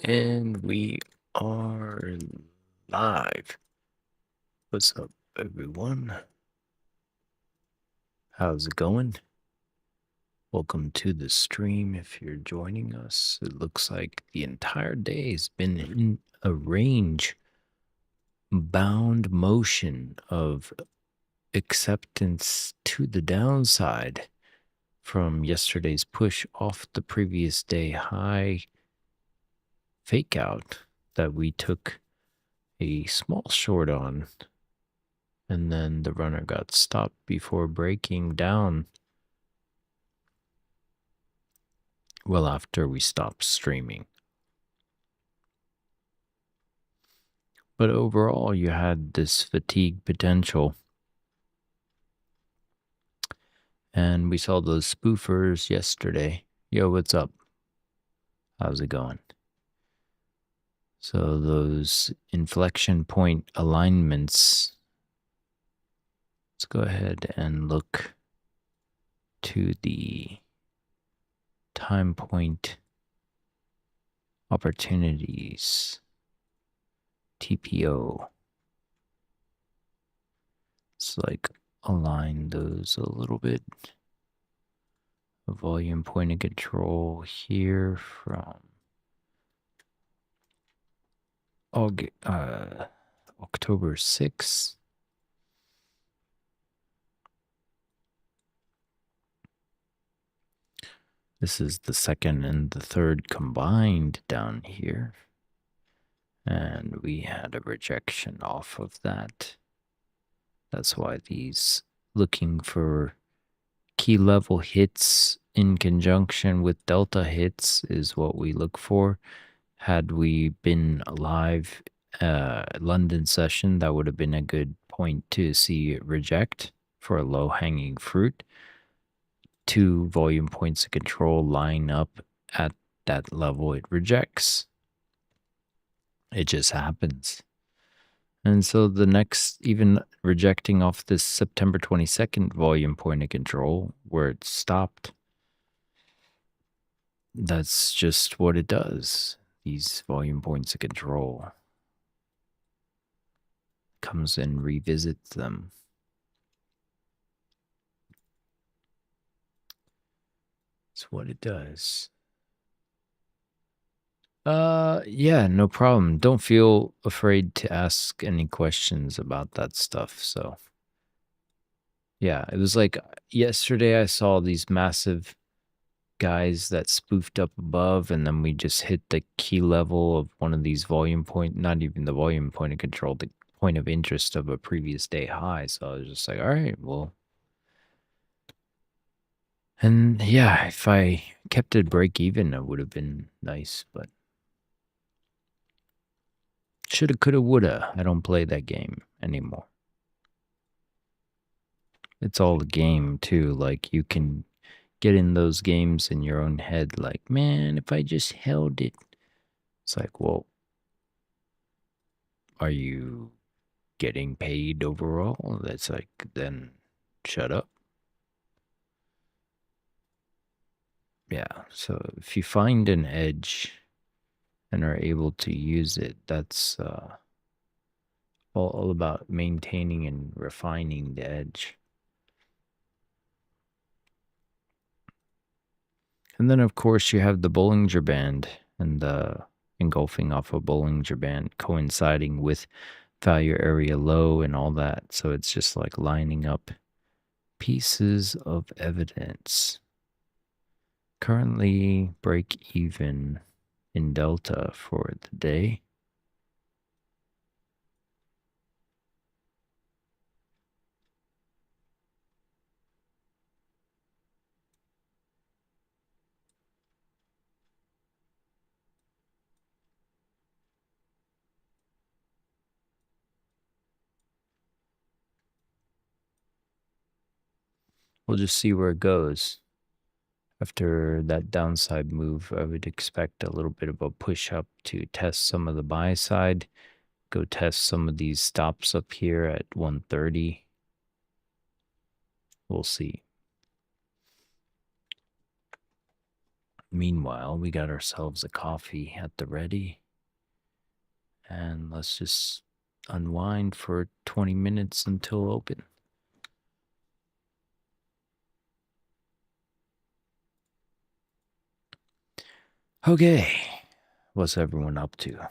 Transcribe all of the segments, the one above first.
And we are live. What's up, everyone? How's it going? Welcome to the stream. If you're joining us, it looks like the entire day has been in a range bound motion of acceptance to the downside from yesterday's push off the previous day high fake out that we took a small short on, and then the runner got stopped before breaking down well after we stopped streaming. But overall, you had this fatigue potential. And we saw those spoofers yesterday. Yo, what's up? How's it going? So those inflection point alignments, let's go ahead and look to the time point opportunities, TPO. Let's like align those a little bit. A volume point of control here from October 6th. This is the second and the third combined down here. And we had a rejection off of that. That's why these looking for key level hits in conjunction with delta hits is what we look for. Had we been live London session, that would have been a good point to see it reject for a low hanging fruit. 2 volume points of control line up at that level it rejects. It just happens. And so the next, even rejecting off this September 22nd volume point of control where it stopped, that's just what it does. These volume points of control comes and revisits them. That's what it does. Yeah, no problem. Don't feel afraid to ask any questions about that stuff. So yeah, it was like yesterday I saw these massive guys that spoofed up above, and then we just hit the key level of one of these volume point, not even the volume point of control, the point of interest of a previous day high. So I was just like, all right, well. And yeah, if I kept it break even, it would have been nice, but shoulda, coulda, woulda. I don't play that game anymore. It's all a game too. Like you can get in those games in your own head like, man, if I just held it. It's like, well, are you getting paid overall? That's like, then shut up. Yeah, so if you find an edge and are able to use it, that's all about maintaining and refining the edge. And then, of course, you have the Bollinger Band and the engulfing off a Bollinger Band coinciding with value area low and all that. So it's just like lining up pieces of evidence. Currently break even in delta for the day. We'll just see where it goes. After that downside move, I would expect a little bit of a push up to test some of the buy side. Go test some of these stops up here at 130. We'll see. Meanwhile, we got ourselves a coffee at the ready. And let's just unwind for 20 minutes until open. Okay, what's everyone up to?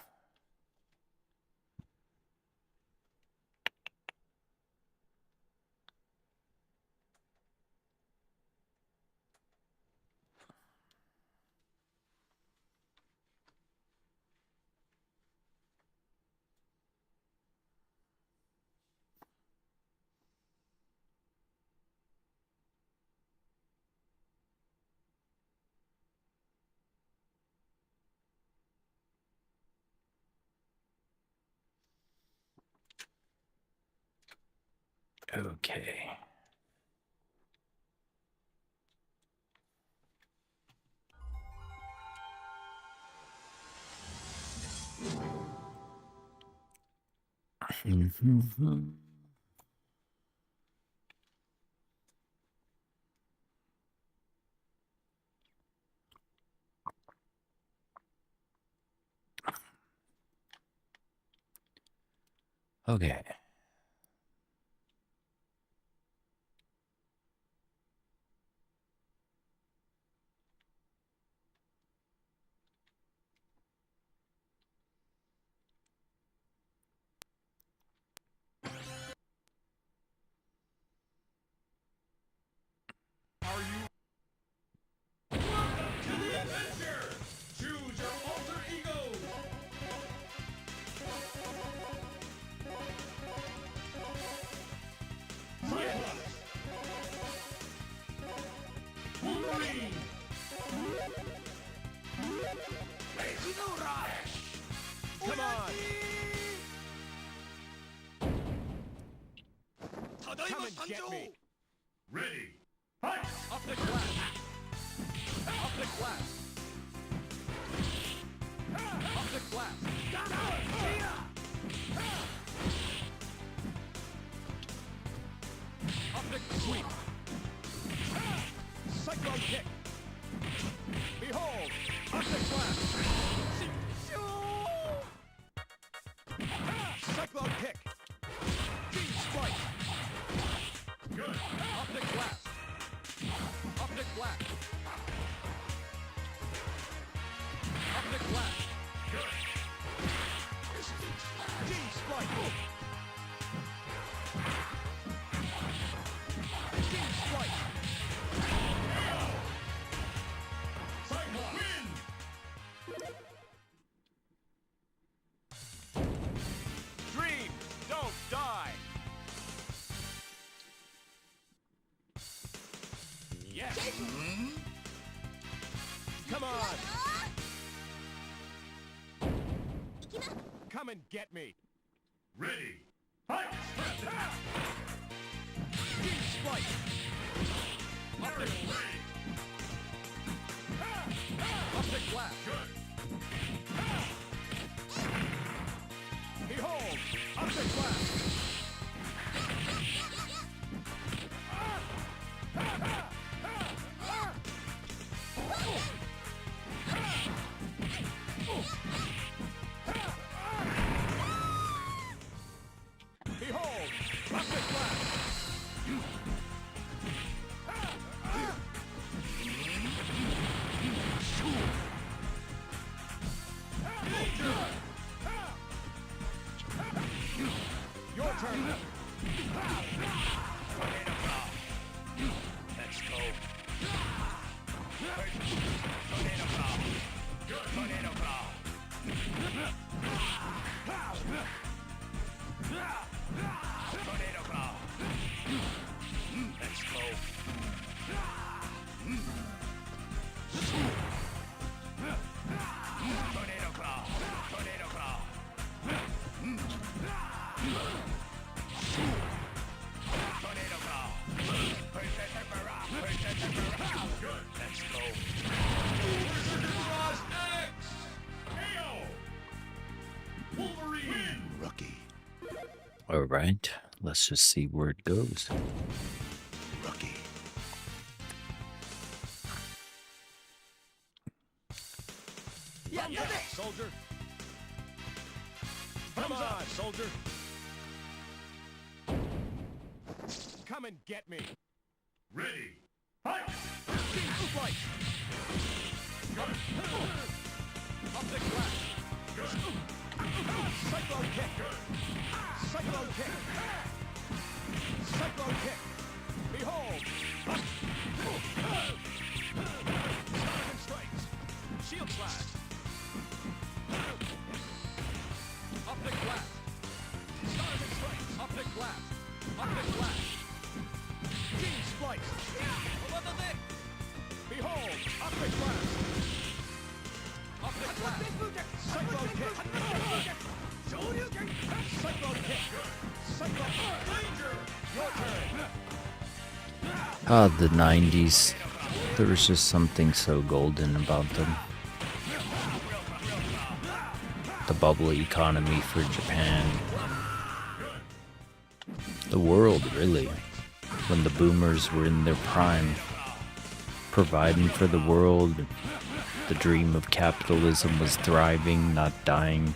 Okay. Okay. Come and get me. Ready. Fight. Up the glass. Up the glass. Up the glass. Up the sweep. Cyclone kick. Behold. Up the glass. Cyclone kick. Deep strike. Good. Up the glass. Up the glass. Up the glass. Good. Deep strike. Deep strike. Cyclone win. Dream, don't die. Yes. Come on. Come and get me. Ready. Fight. Deep strike. Up the glass. Up the glass. Good. Behold. Up the glass. Behold, up the glass. Your turn. Let's go. Tornado claw. Tornado claw. Tornado claw. Let's go. Tornado claw. Tornado claw. Tornado claw. Good. Let's go. Berserker X. KO. Wolverine. Rookie. All right, let's just see where it goes. Rookie. soldier. Come on, soldier. Come and get me. Ready. Fight. Fight. Up the glass. Cyclone kick. Cyclone kick. Cyclone kick. Behold. Sergeant strikes. Shield slash. Up the glass. Sergeant strikes. Up the glass. Up the glass. Team splice. Behold. Up the glass. Up the glass. Cyclone kick. Cyclone kick. Cyclone danger. Your turn. Ah, the 90s. There was just something so golden about them. The bubble economy for Japan. The world, really. When the boomers were in their prime. Providing for the world. The dream of capitalism was thriving, not dying.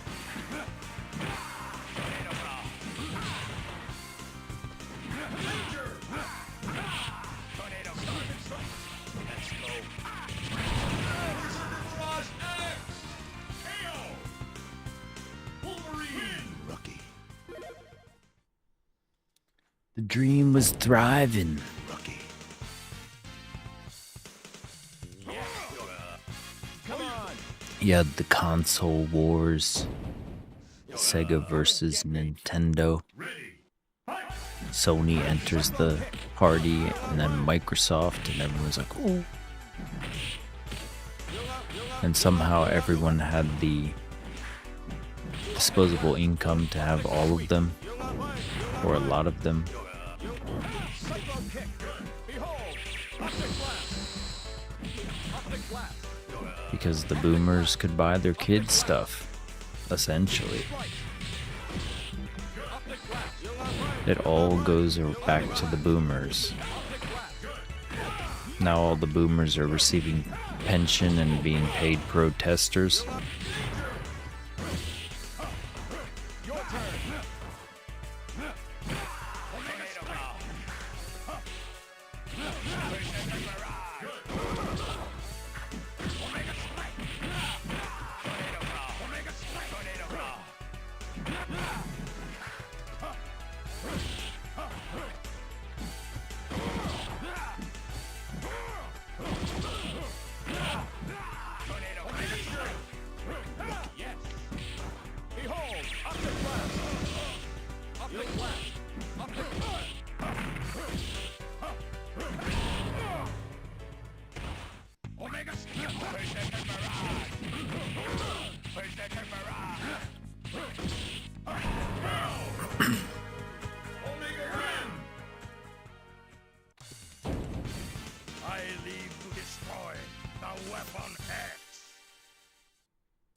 The dream was thriving. You had the console wars, Sega versus Nintendo. Sony enters the party, and then Microsoft, and everyone's like, oh. And somehow everyone had the disposable income to have all of them, or a lot of them. Because the boomers could buy their kids stuff, essentially. It all goes back to the boomers. Now all the boomers are receiving pension and being paid protesters.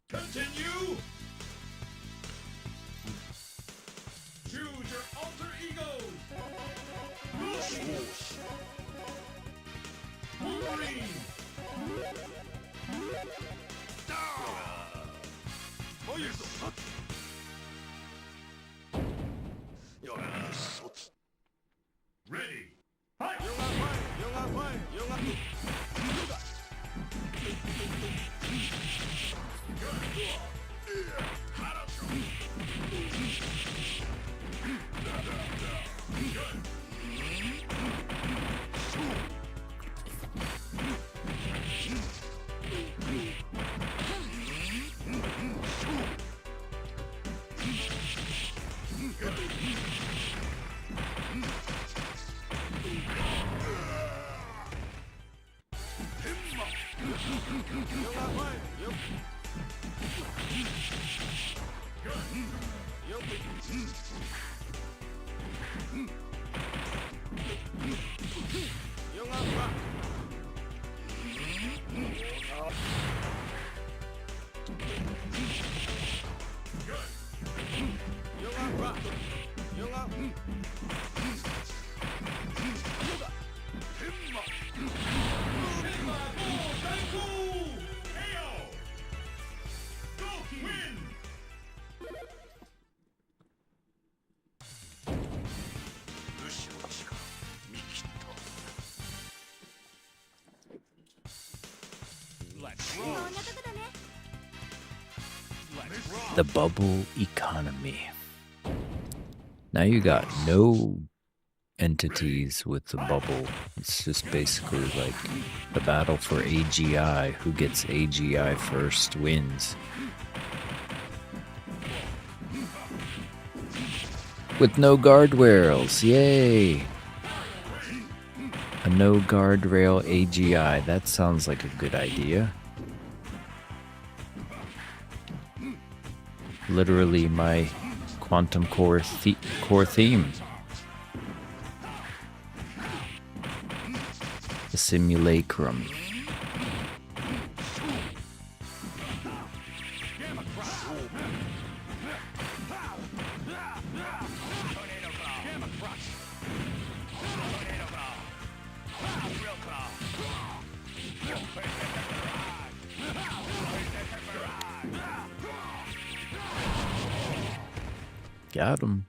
Continue! Choose your alter ego! Swoosh! Wolverine! Ready! Fight! The bubble economy. Now you got no entities with the bubble. It's just basically like the battle for AGI. Who gets AGI first wins. With no guardrails, yay! A no guardrail AGI, that sounds like a good idea. Literally my quantum core theme. The simulacrum. Got him.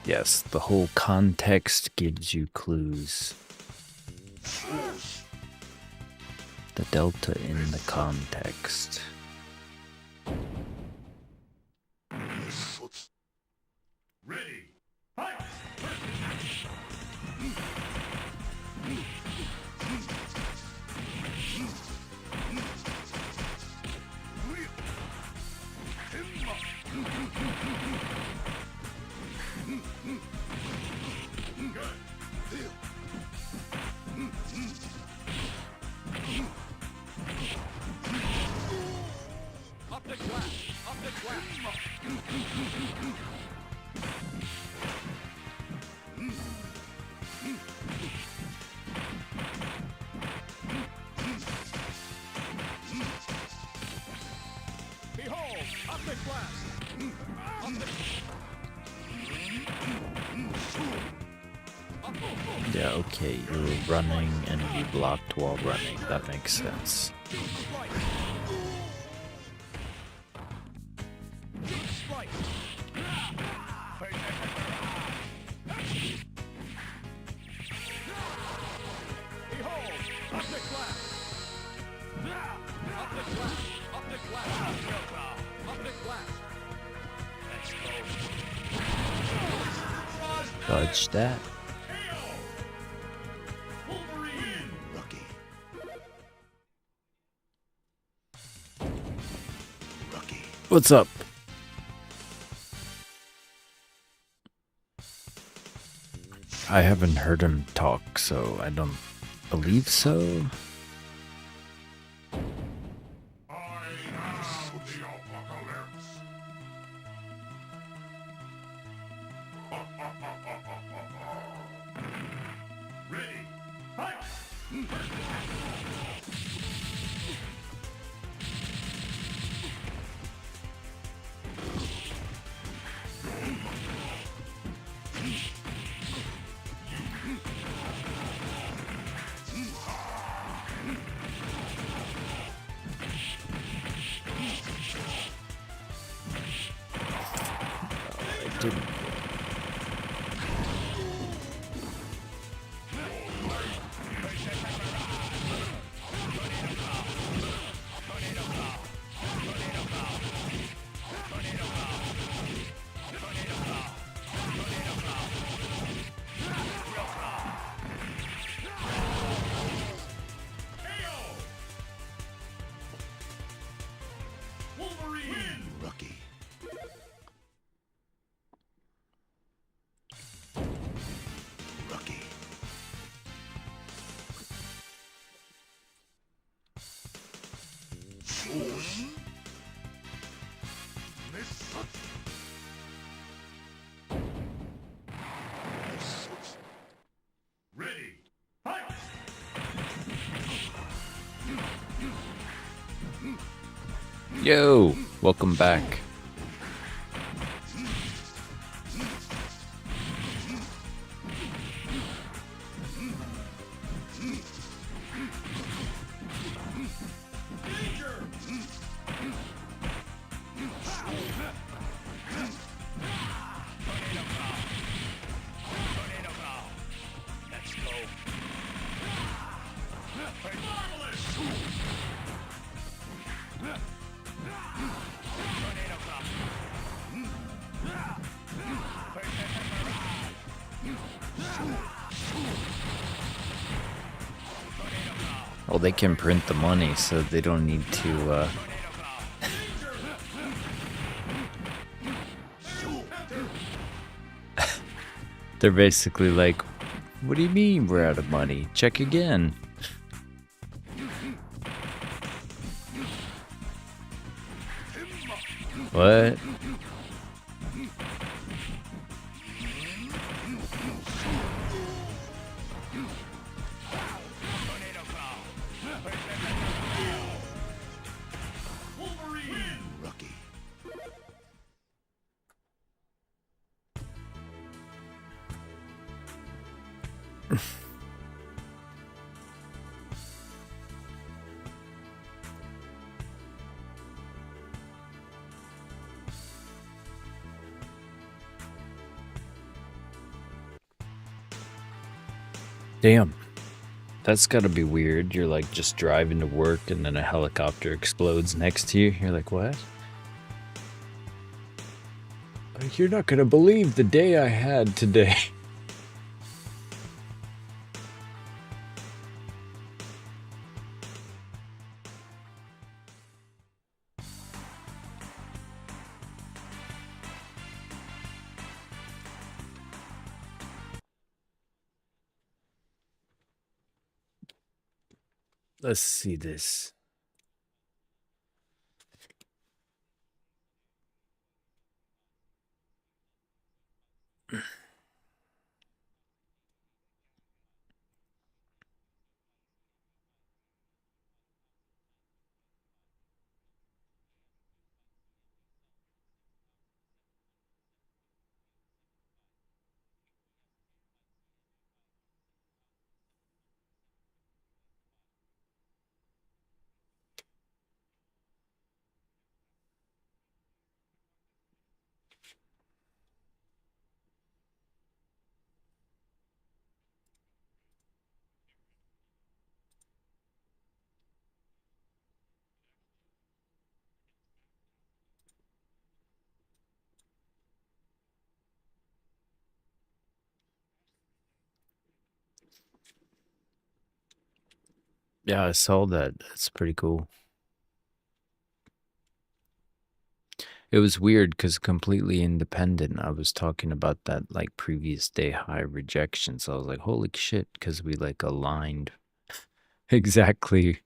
Yes, the whole context gives you clues. The delta in the context. Ready. Fight. Up the glass. Up the glass. Behold, up the glass. Up the... Yeah, okay, you're running and you blocked while running. That makes sense. Dodge that. What's up? I haven't heard him talk, so I don't believe so. Yo, welcome back. Well, they can print the money, so they don't need to, They're basically like, what do you mean we're out of money? Check again. What? Damn. That's gotta be weird. You're like just driving to work and then a helicopter explodes next to you. You're like, what? Like, you're not gonna believe the day I had today. Let's see this. Yeah, I saw that. That's pretty cool. It was weird because completely independent. I was talking about that like previous day high rejection. So I was like, holy shit, because we like aligned exactly.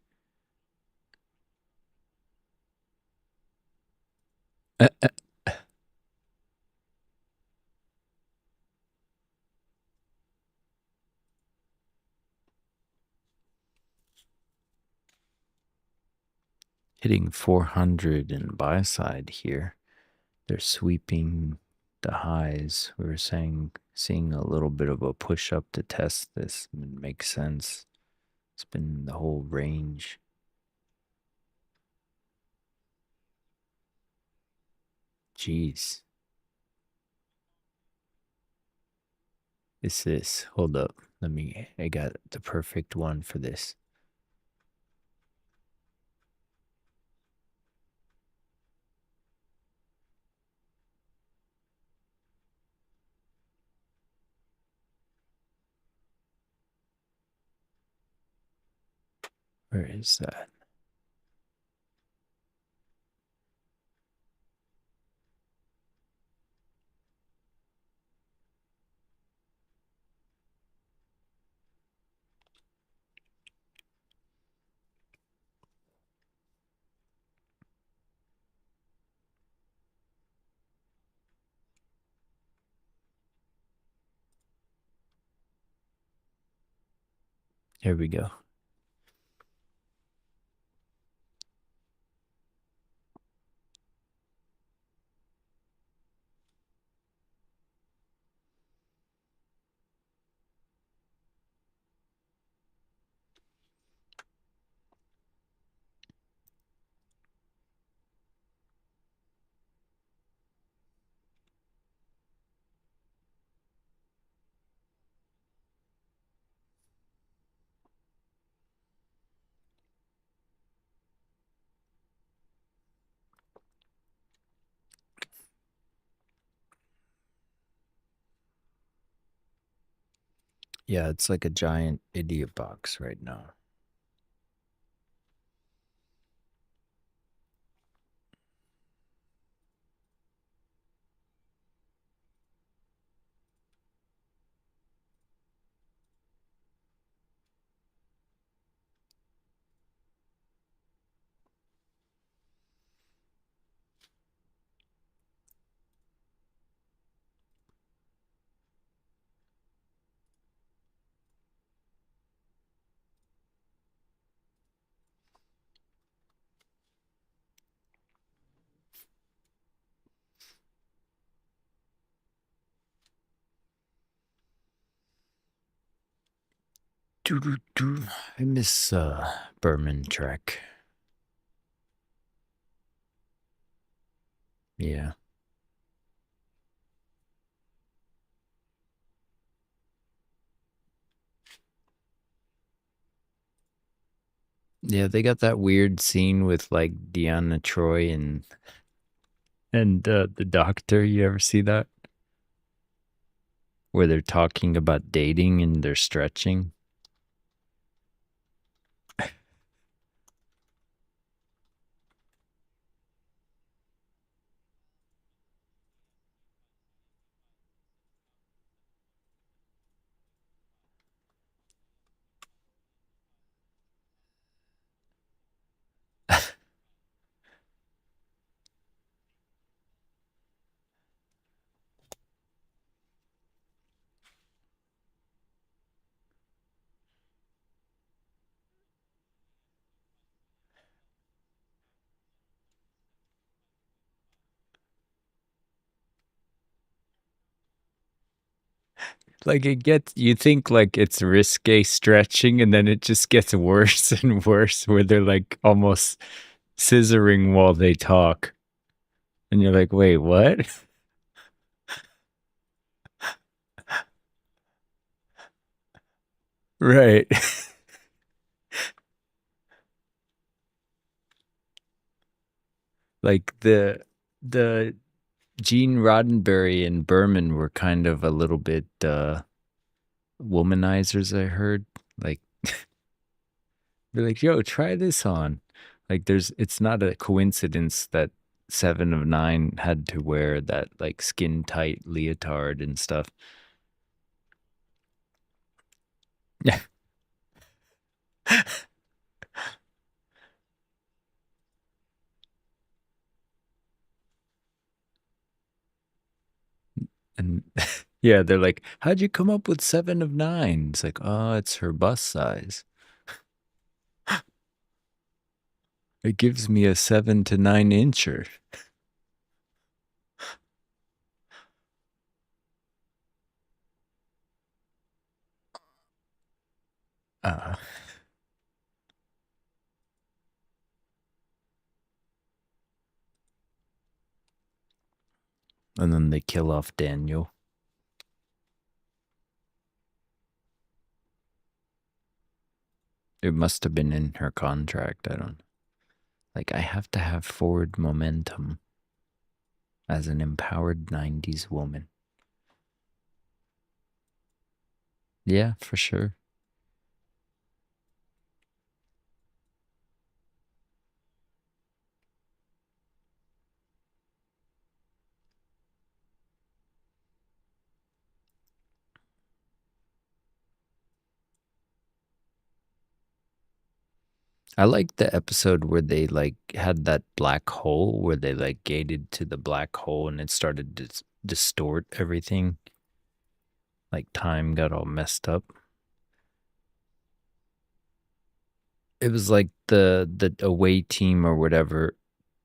Hitting 400 in buy side here. They're sweeping the highs. We were seeing a little bit of a push up to test this. It makes sense. It's been the whole range. Jeez. It's this. Hold up. I got the perfect one for this. Where is that? Here we go. Yeah, it's like a giant idiot box right now. Doo-doo-doo. I miss Berman Trek. Yeah. Yeah, they got that weird scene with like Deanna Troy and the doctor. You ever see that? Where they're talking about dating and they're stretching. Like it gets, you think like it's risque stretching, and then it just gets worse and worse, where they're like almost scissoring while they talk, and you're like, wait, what? Right. Like the Gene Roddenberry and Berman were kind of a little bit womanizers, I heard. Like they're like, yo, try this on. Like it's not a coincidence that 7 of 9 had to wear that like skin tight leotard and stuff. Yeah. And yeah, they're like, how'd you come up with 7 of 9? It's like, oh, it's her bust size. It gives me a 7 to 9 incher. Uh, and then they kill off Daniel. It must have been in her contract. I don't like. I have to have forward momentum as an empowered 90s woman. Yeah, for sure. I like the episode where they like had that black hole where they like gated to the black hole and it started to distort everything. Like time got all messed up. It was like the away team or whatever,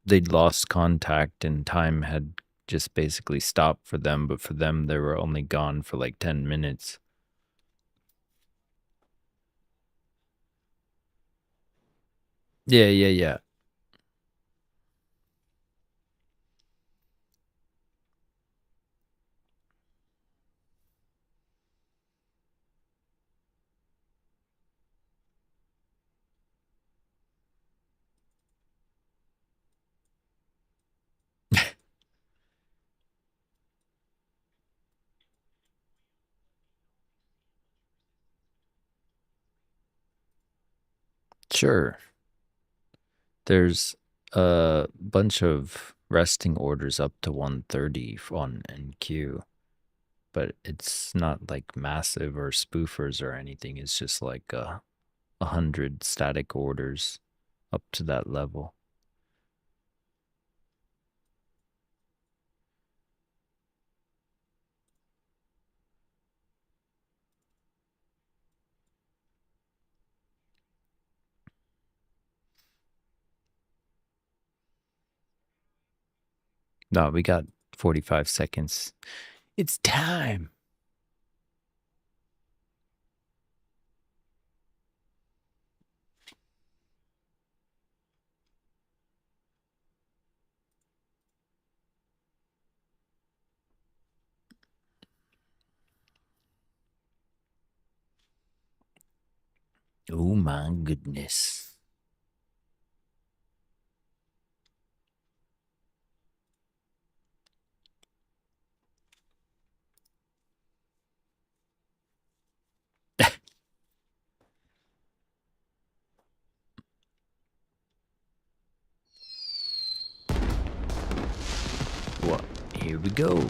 they'd lost contact and time had just basically stopped for them, but for them they were only gone for like 10 minutes. Yeah, yeah, yeah. Sure. There's a bunch of resting orders up to 130 on NQ, but it's not like massive or spoofers or anything. It's just like 100 static orders up to that level. No, we got 45 seconds. It's time. Oh my goodness. What? Here we go.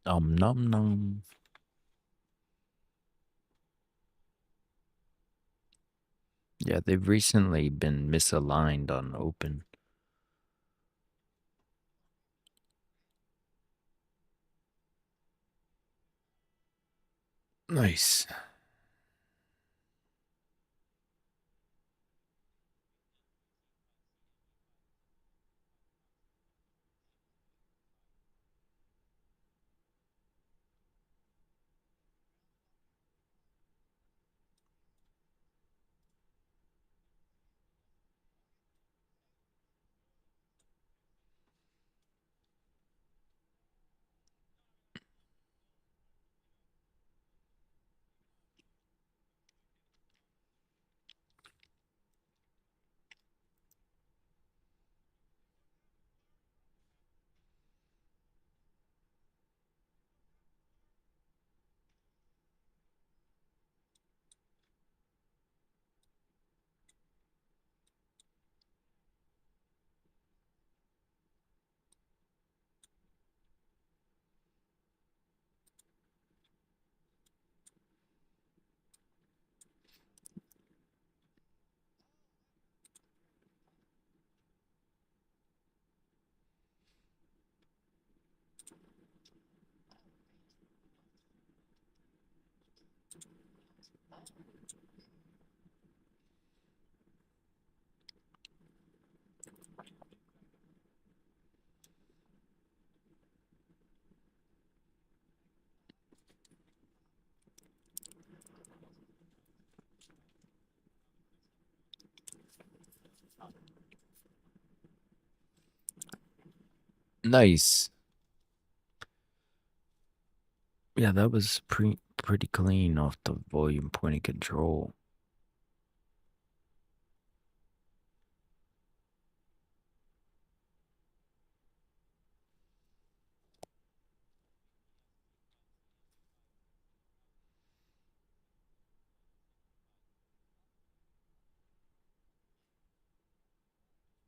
Nom nom. Yeah, they've recently been misaligned on open. Nice. Nice. Yeah, that was pretty clean off the volume point of control.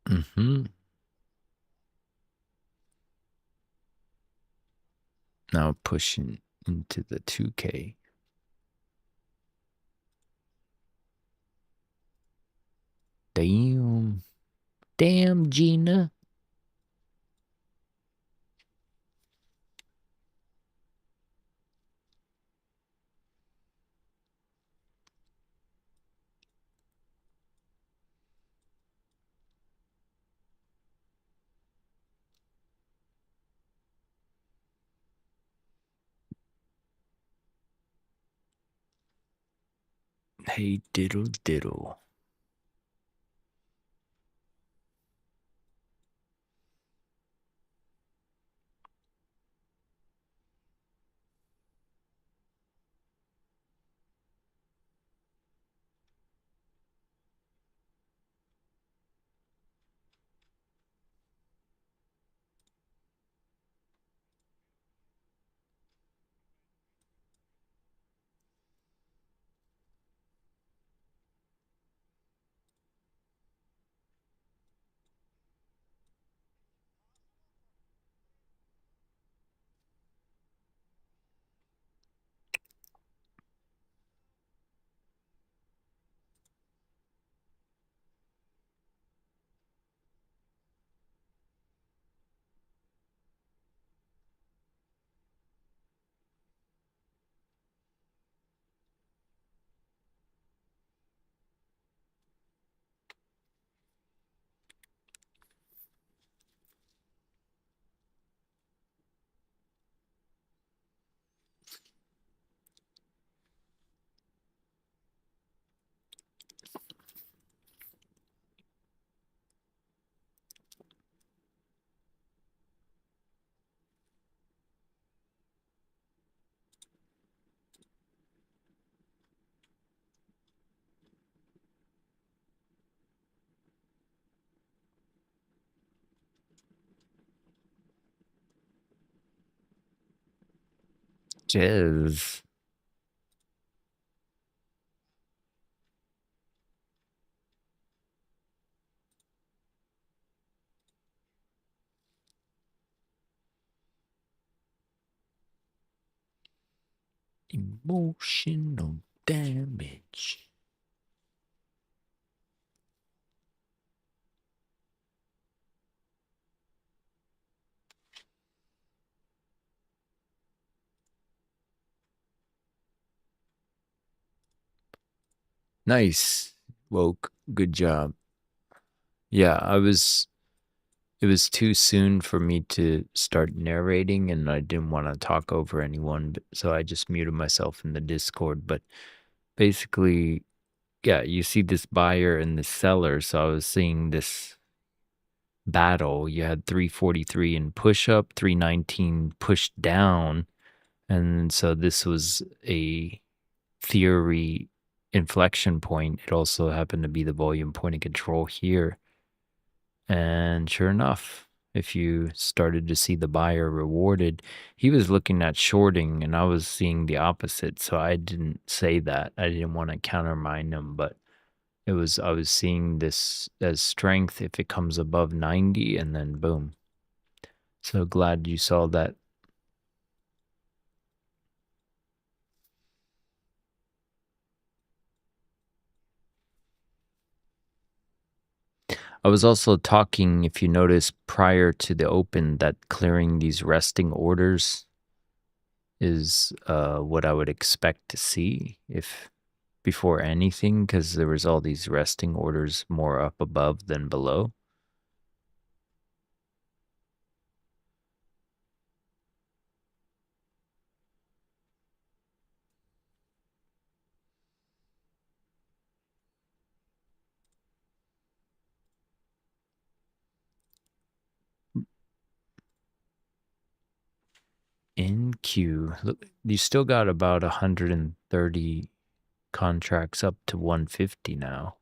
Mm-hmm. Now pushing into the 2K. Damn. Damn, Gina. Hey, diddle diddle. Jizz. Emotional damage. Nice. Woke. Good job. Yeah, it was too soon for me to start narrating and I didn't want to talk over anyone, so I just muted myself in the Discord. But basically, yeah, you see this buyer and the seller, so I was seeing this battle. You had 343 in push up, 319 push down, and so this was a theory inflection point. It also happened to be the volume point of control here. And sure enough, if you started to see the buyer rewarded, he was looking at shorting and I was seeing the opposite. So I didn't say that. I didn't want to countermine him, but I was seeing this as strength if it comes above 90 and then boom. So glad you saw that. I was also talking, if you notice, prior to the open, that clearing these resting orders is what I would expect to see if before anything, because there was all these resting orders more up above than below. In queue, look, you still got about 130 contracts up to 150 now.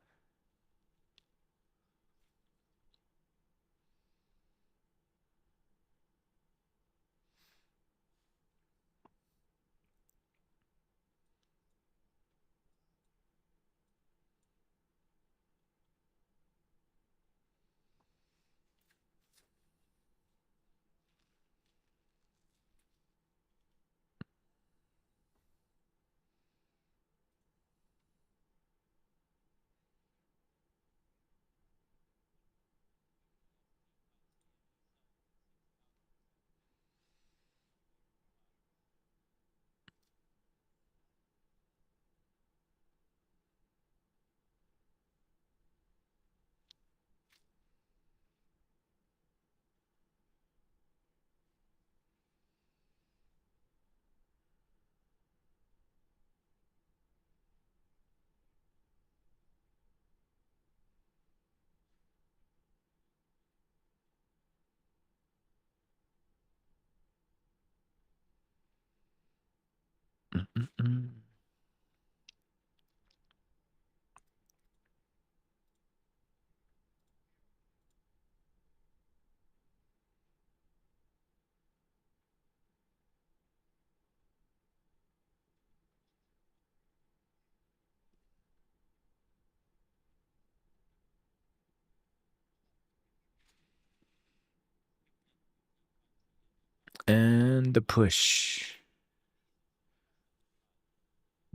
And the push.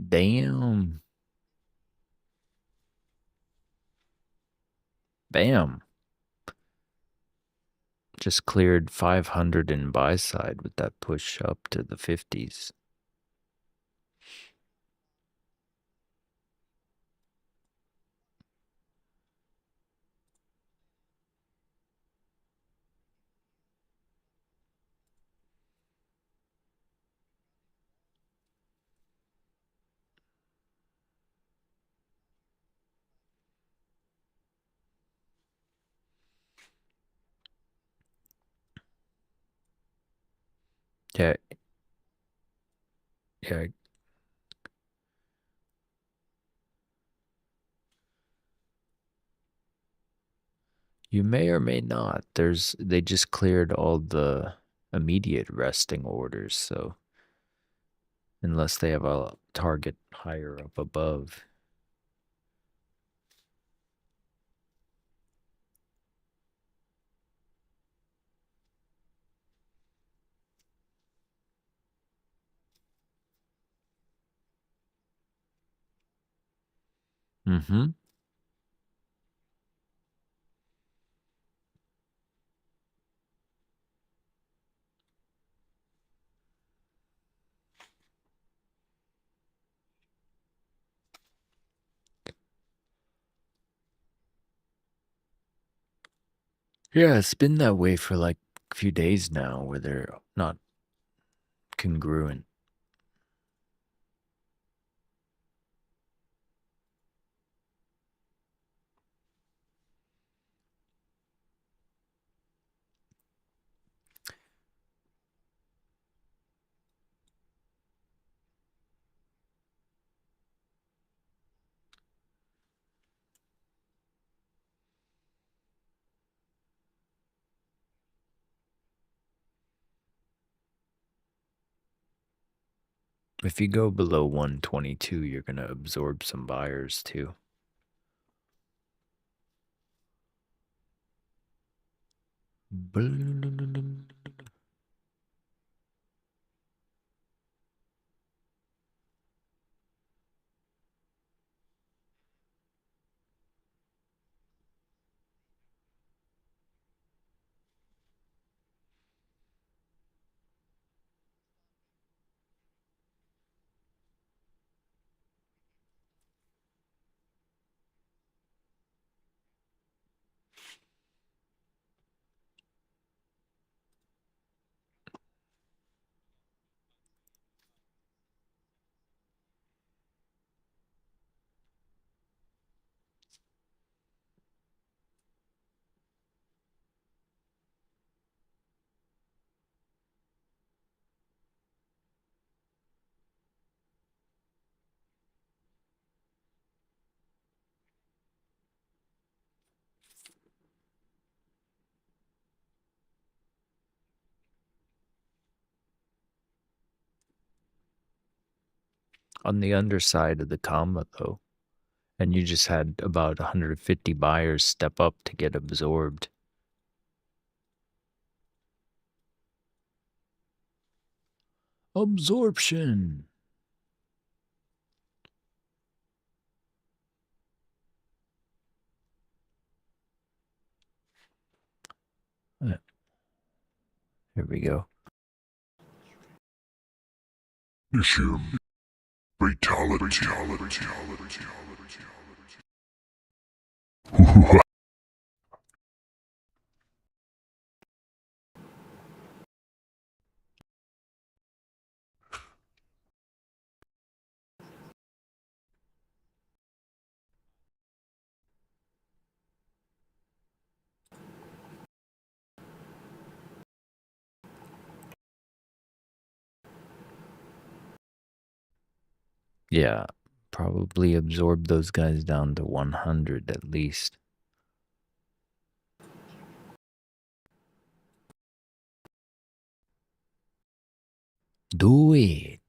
Damn. Bam. Just cleared 500 in buy side with that push up to the 50s. Yeah. Yeah. You may or may not. They just cleared all the immediate resting orders, so unless they have a target higher up above. Mm-hmm. Yeah, it's been that way for like a few days now where they're not congruent. If you go below 122, you're going to absorb some buyers too. On the underside of the comma, though, and you just had about 150 buyers step up to get absorbed. Absorption. Here we go. Issue fatality. Yeah, probably absorb those guys down to 100 at least. Do it.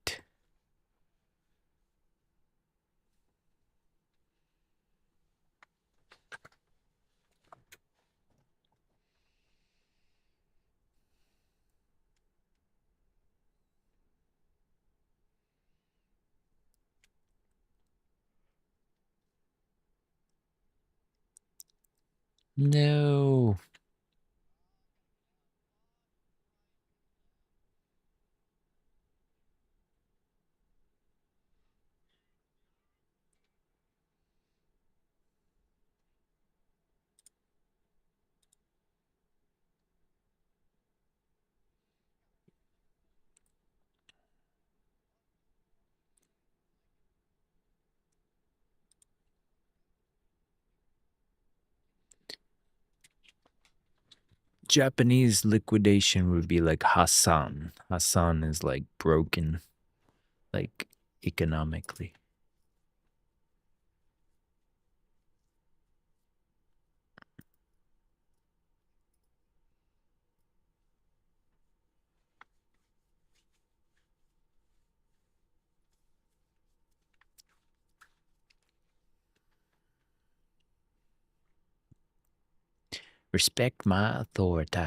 No. Japanese liquidation would be like Hassan. Hassan is like broken, like economically. Respect my authority.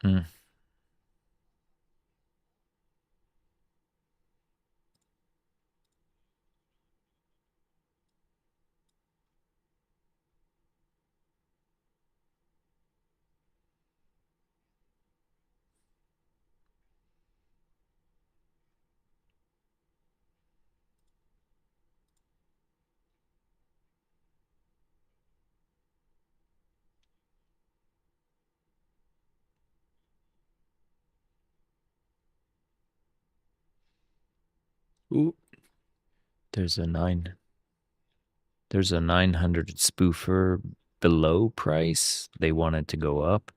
Mm. Ooh, there's a 900 spoofer below price. They want it to go up.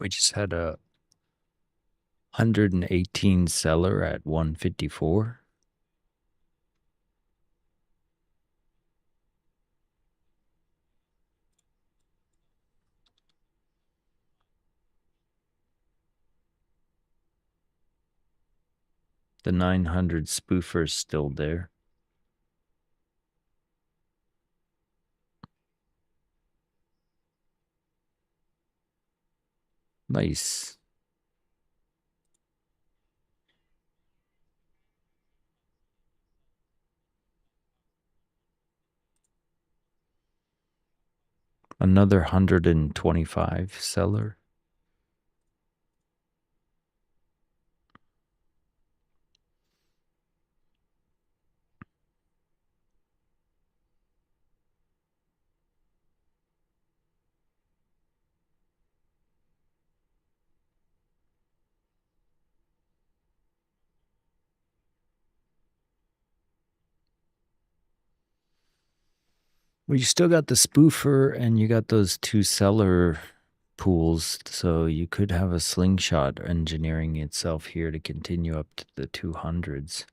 We just had a 118 seller at 154. The 900 spoofer's still there. Nice. Another 125 seller. Well, you still got the spoofer and you got those two seller pools, so you could have a slingshot engineering itself here to continue up to the 200s.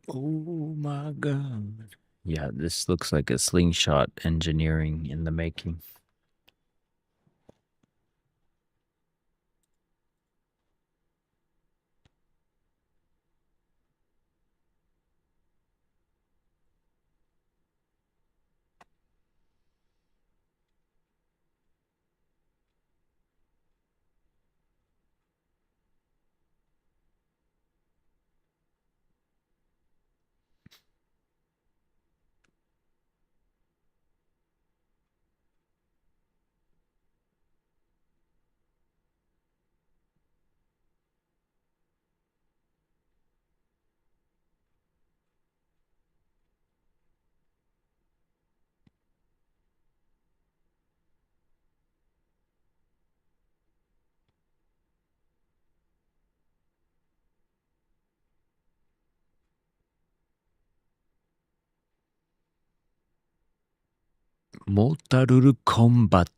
Oh my god. Yeah, this looks like a slingshot engineering in the making. Mortal Kombat.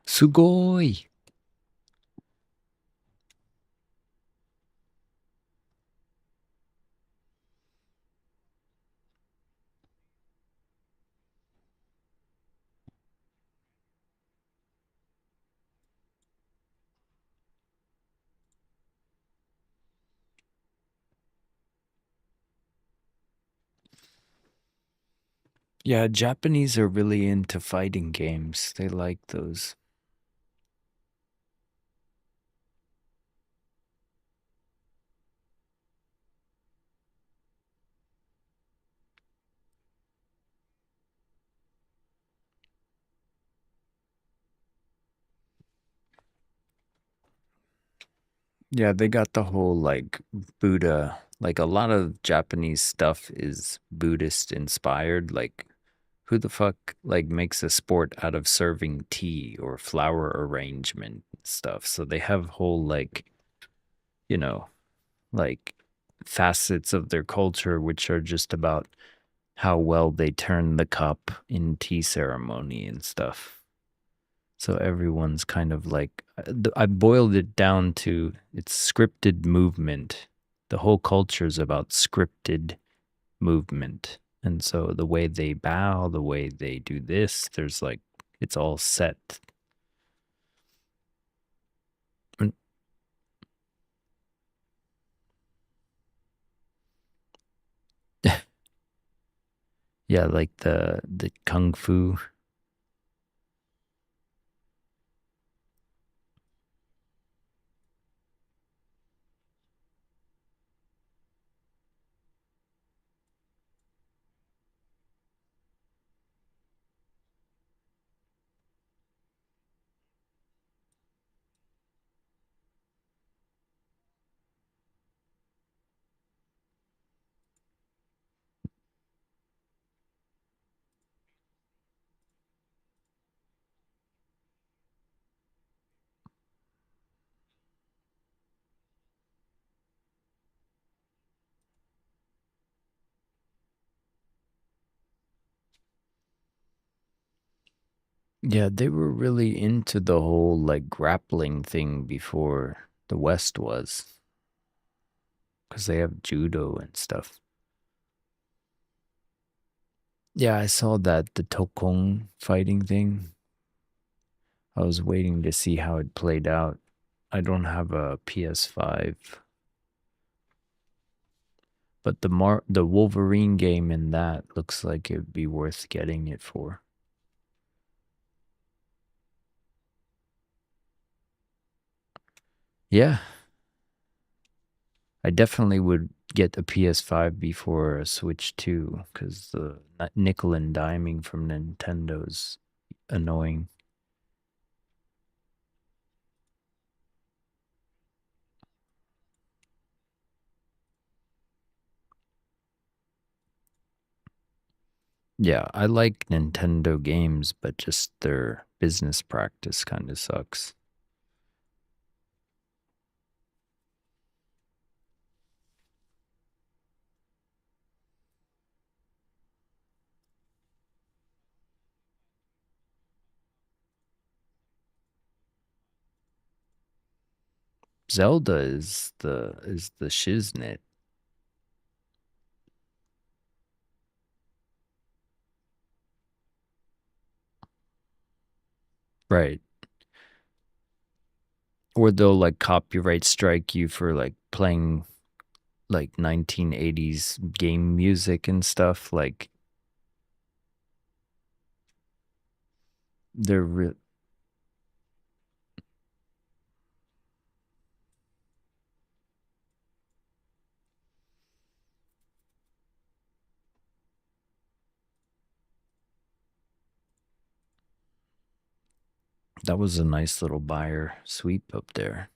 すごい。Yeah, Japanese are really into fighting games. They like those. Yeah, they got the whole like Buddha, like a lot of Japanese stuff is Buddhist inspired. Like, who the fuck like makes a sport out of serving tea or flower arrangement stuff? So they have whole like, you know, like facets of their culture which are just about how well they turn the cup in tea ceremony and stuff. So everyone's kind of like, I boiled it down to it's scripted movement. The whole culture is about scripted movement. And so the way they bow, the way they do this, there's like, it's all set. And- yeah, like the kung fu. Yeah, they were really into the whole like grappling thing before the West was. Because they have judo and stuff. Yeah, I saw that, the Tokong fighting thing. I was waiting to see how it played out. I don't have a PS5. But the Wolverine game in that looks like it'd be worth getting it for. Yeah. I definitely would get a PS5 before a Switch 2 because the nickel and diming from Nintendo's annoying. Yeah, I like Nintendo games, but just their business practice kind of sucks. Zelda is the shiznit. Right. Or they'll like copyright strike you for like playing like 1980s game music and stuff. Like they're that was a nice little buyer sweep up there.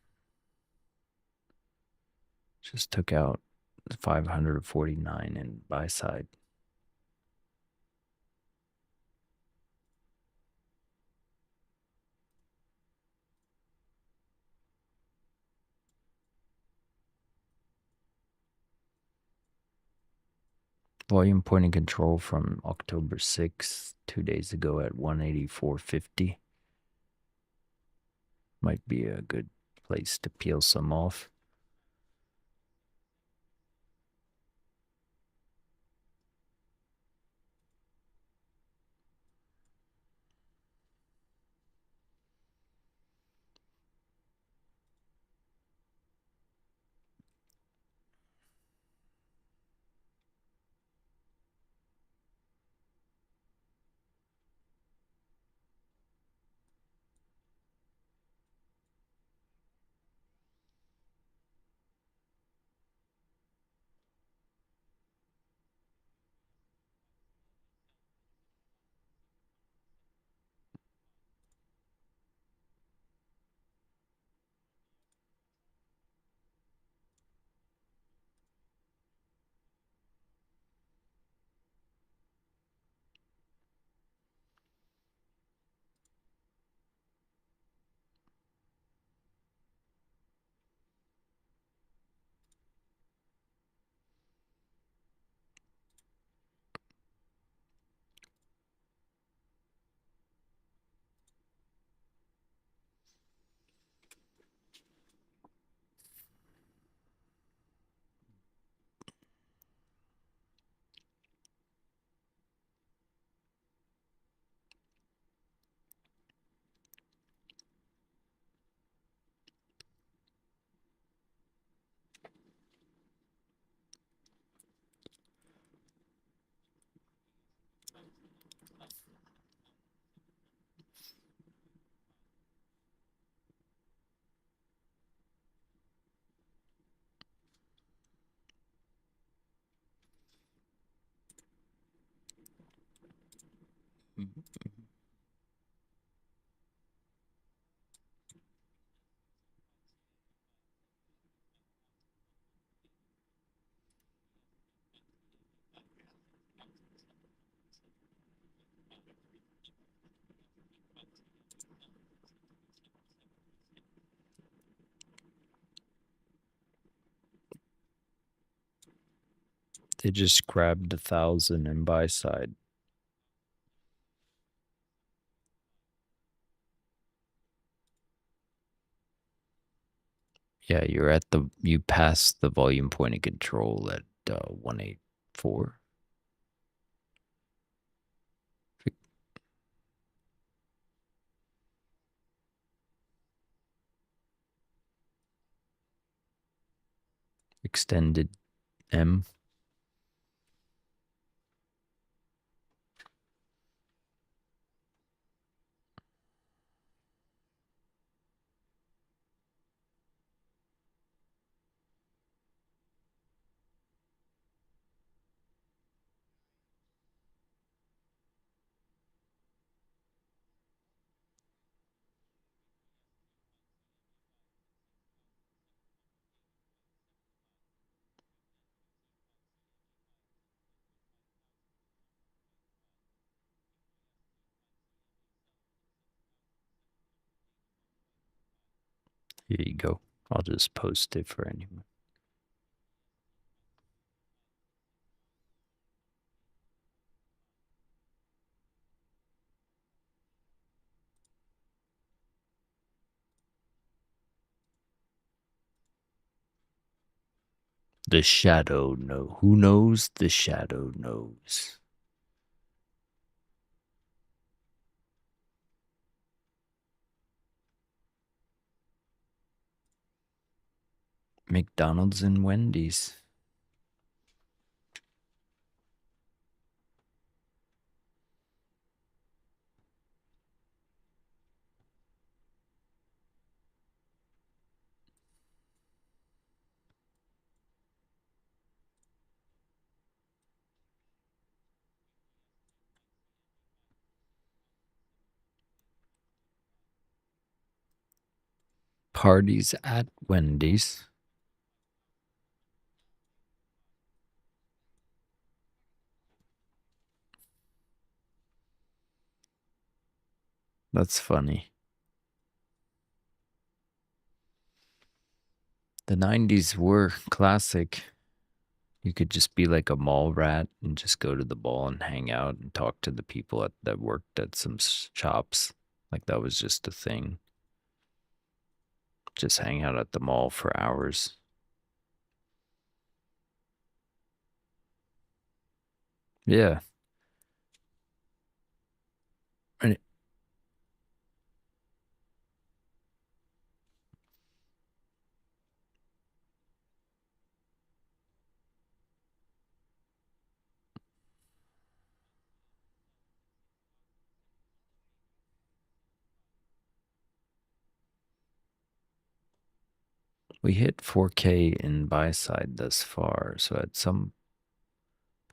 Just took out 549 in buy side. Volume point and control from October 6th, 2 days ago at 184.50. Might be a good place to peel some off. They just grabbed 1,000 in buy side. Yeah, you're at the, you passed the volume point of control at 184. Extended M. Here you go. I'll just post it for anyone. The shadow know. Who knows? The shadow knows. McDonald's and Wendy's. Parties at Wendy's. That's funny. The 90s were classic. You could just be like a mall rat and just go to the mall and hang out and talk to the people that worked at some shops. Like that was just a thing. Just hang out at the mall for hours. Yeah. And we hit 4K in buy side thus far. So at some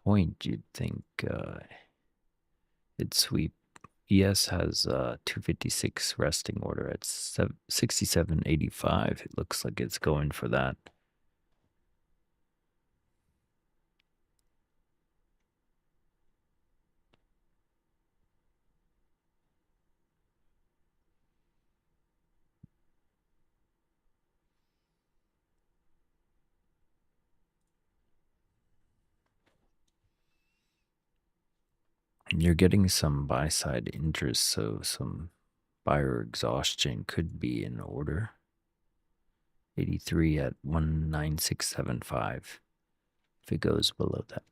point, you'd think it'd sweep. ES has 256 resting order at 67.85. It looks like it's going for that. You're getting some buy side interest, so some buyer exhaustion could be in order. 83 at 19675 if it goes below that.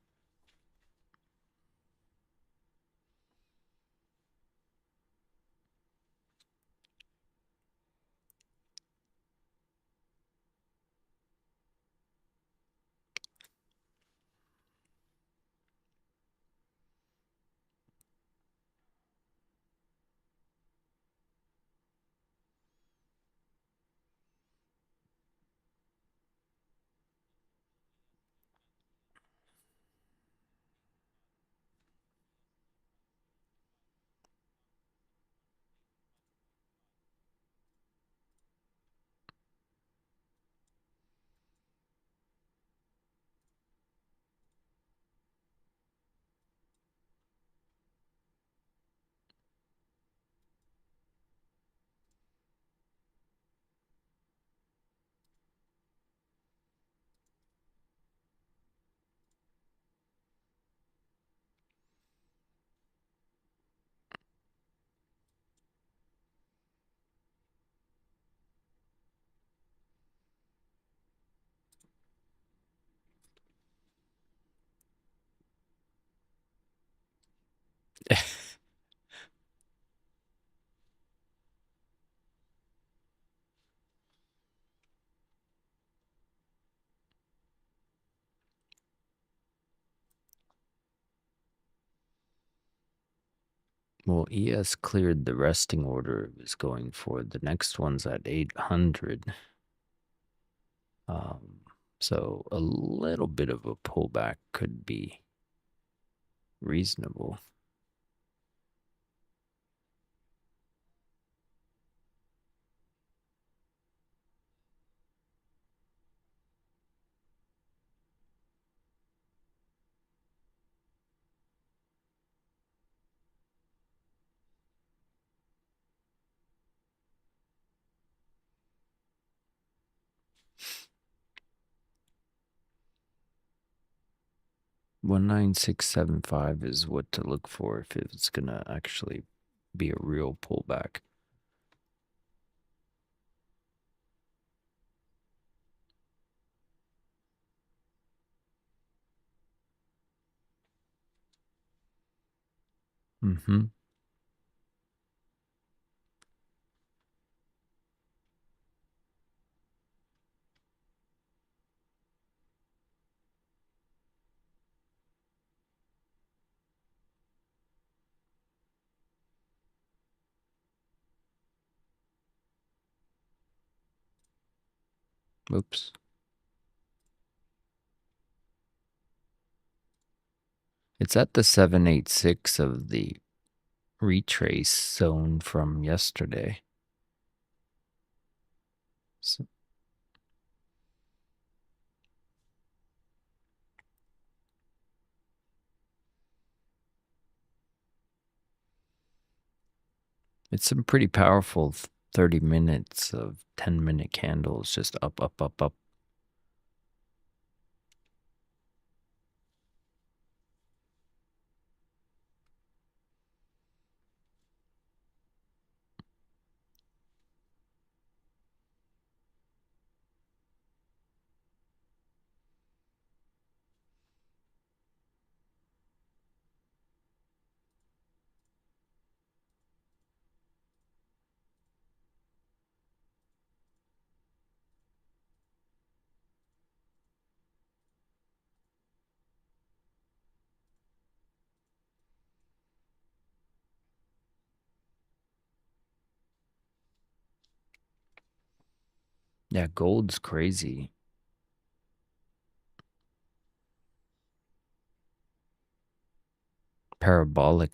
Well, ES cleared the resting order it was going for. The next one's at 800. So a little bit of a pullback could be reasonable. $19675 is what to look for if it's gonna actually be a real pullback. Mm-hmm. Oops. It's at the 786 of the retrace zone from yesterday. So it's some pretty powerful 30 minutes of 10-minute candles, just up, up, up, up. Yeah, gold's crazy. Parabolic.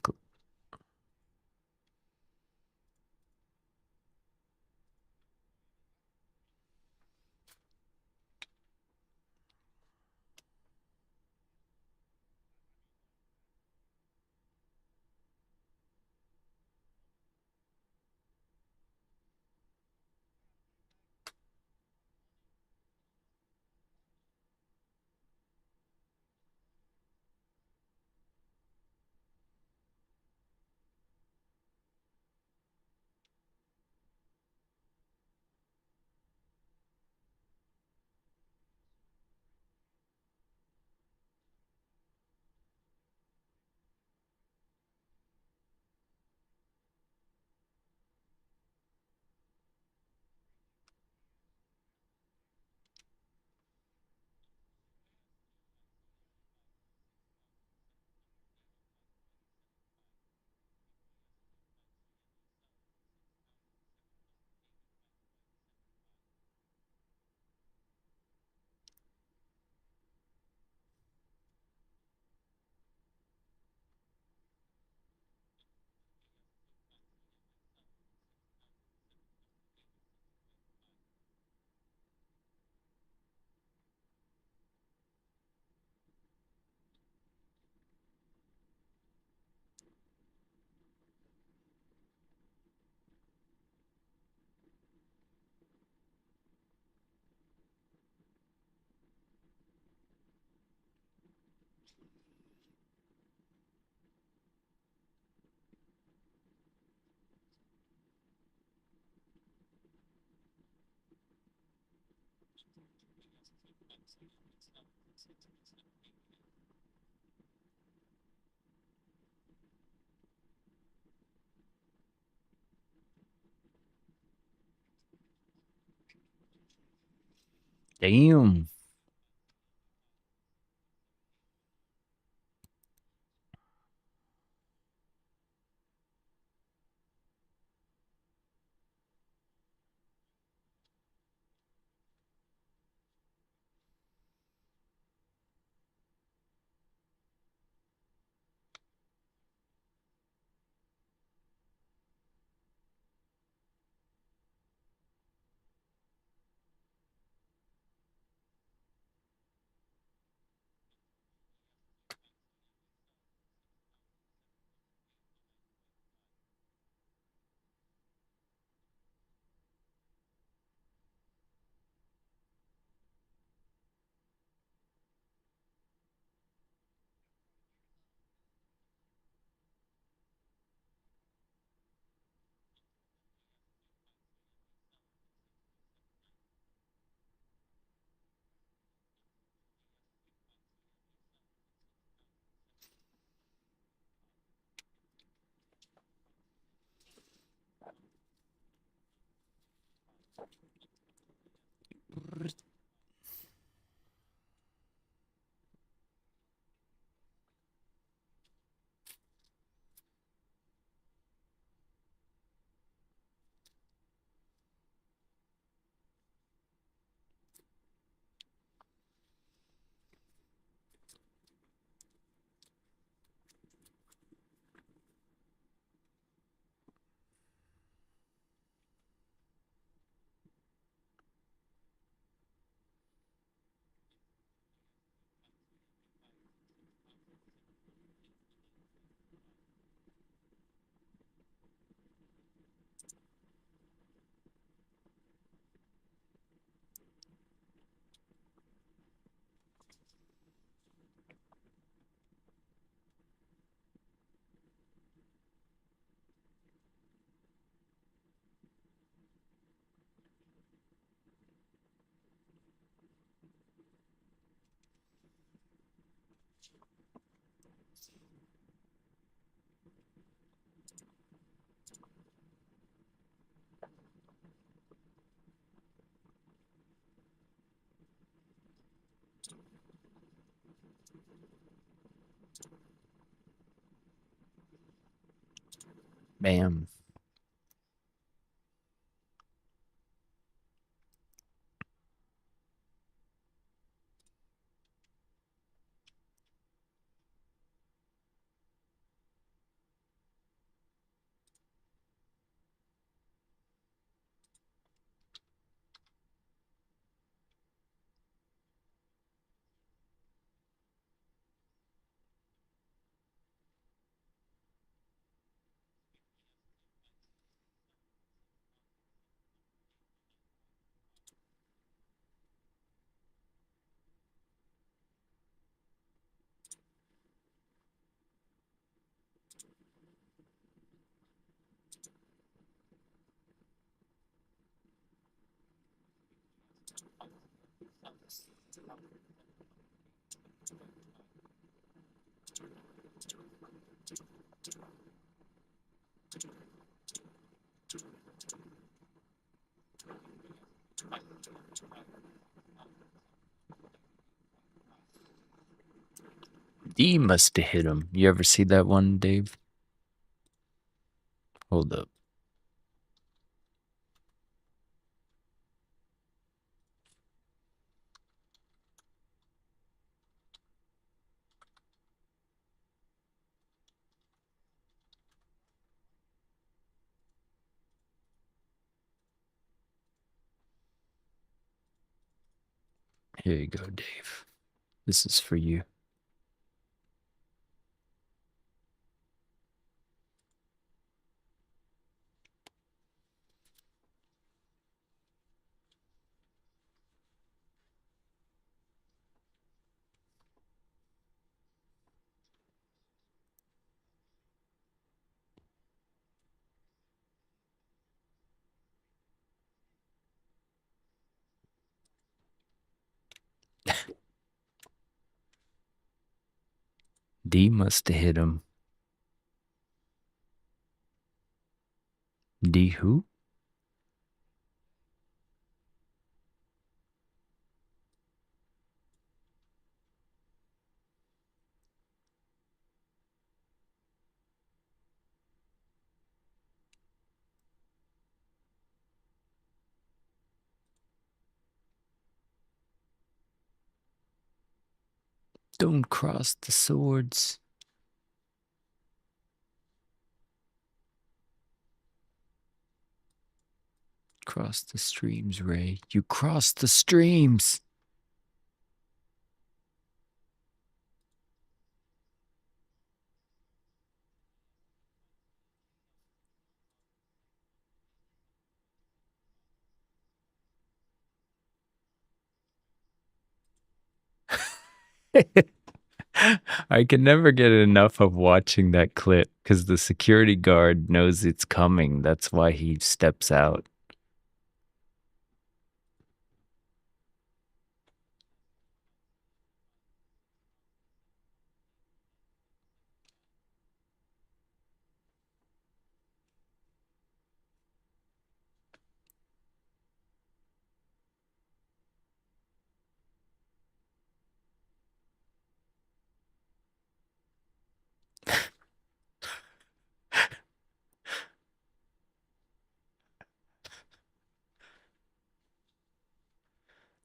Damn. Bam. D must have hit him. You ever see that one, Dave? Hold up. Here you go, Dave. This is for you. D must have hit him. D who? Don't cross the swords. Cross the streams, Ray. You crossed the streams. I can never get enough of watching that clip because the security guard knows it's coming. That's why he steps out.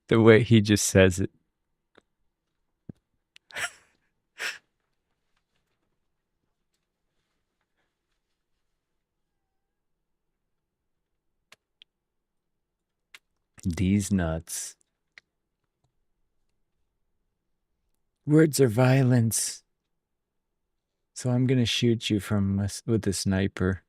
The way he just says it. These nuts. Words are violence. So I'm going to shoot you from with a sniper.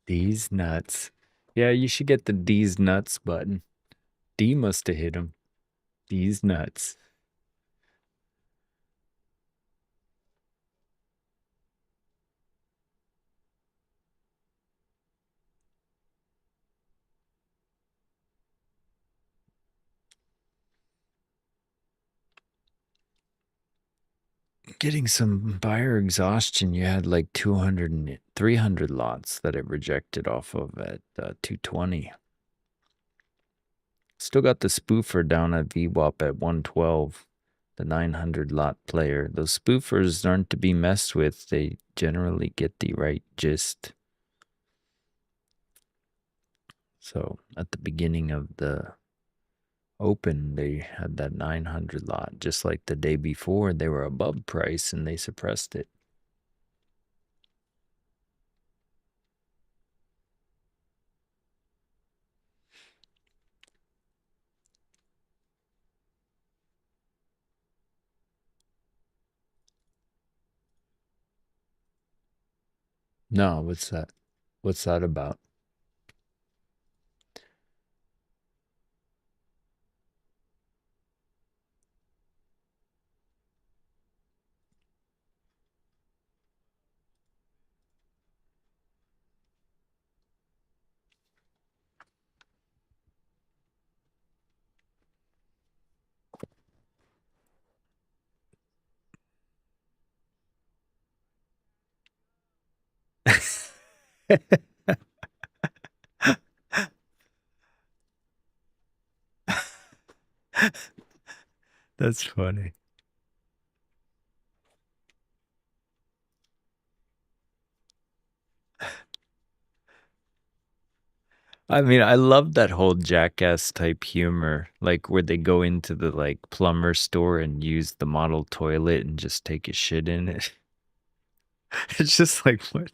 These nuts. Yeah, you should get the D's nuts button. D must have hit him. These nuts. Getting some buyer exhaustion. You had like 200 and 300 lots that it rejected off of at 220. Still got the spoofer down at VWAP at 112, the 900 lot player. Those spoofers aren't to be messed with. They generally get the right gist. So at the beginning of the open, they had that 900 lot. Just like the day before, they were above price and they suppressed it. No, what's that? What's that about? That's funny. I mean, I love that whole jackass type humor, like where they go into the like plumber store and use the model toilet and just take a shit in it. It's just like what?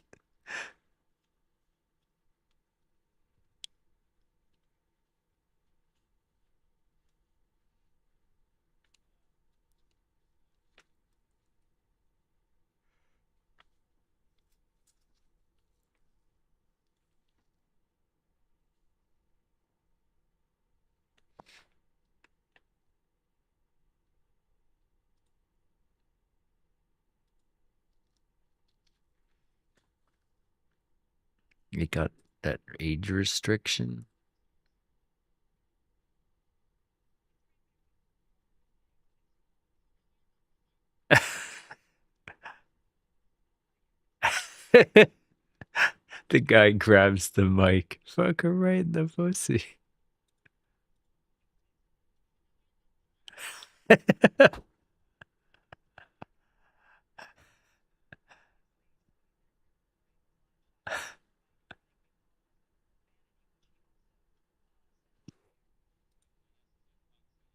It got that age restriction. The guy grabs the mic. Fuck her right in the pussy.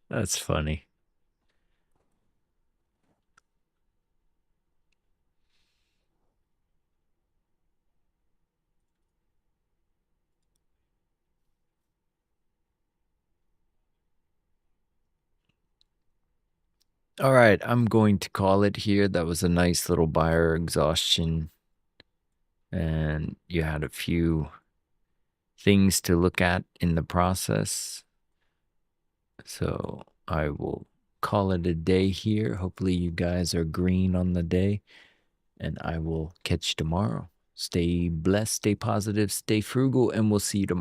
That's funny. All right, I'm going to call it here. That was a nice little buyer exhaustion. And you had a few things to look at in the process. So I will call it a day here. Hopefully you guys are green on the day. And I will catch you tomorrow. Stay blessed, stay positive, stay frugal, and we'll see you tomorrow.